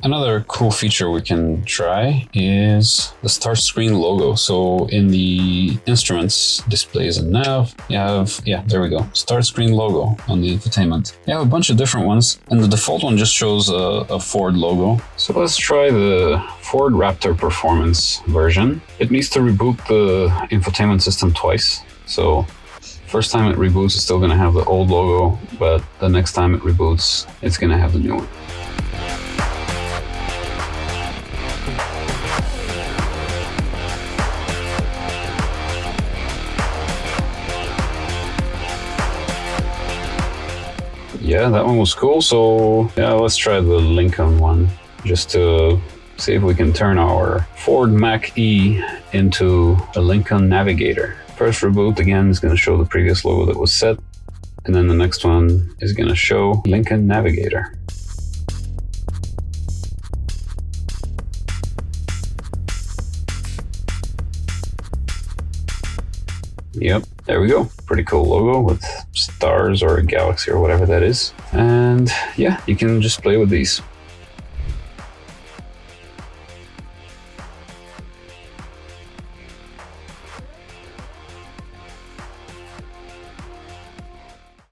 Another cool feature we can try is the start screen logo. So in the instruments, displays and nav, you have, there we go, start screen logo on the infotainment. You have a bunch of different ones, and the default one just shows a Ford logo. So let's try the Ford Raptor Performance version. It needs to reboot the infotainment system twice. So first time it reboots, it's still going to have the old logo, but the next time it reboots, it's going to have the new one. Yeah, that one was cool. So yeah, let's try the Lincoln one just to see if we can turn our Ford Mach-E into a Lincoln Navigator. First reboot again is going to show the previous logo that was set, and then the next one is going to show Lincoln Navigator. Yep, there we go. Pretty cool logo with stars or a galaxy or whatever that is. And yeah, you can just play with these.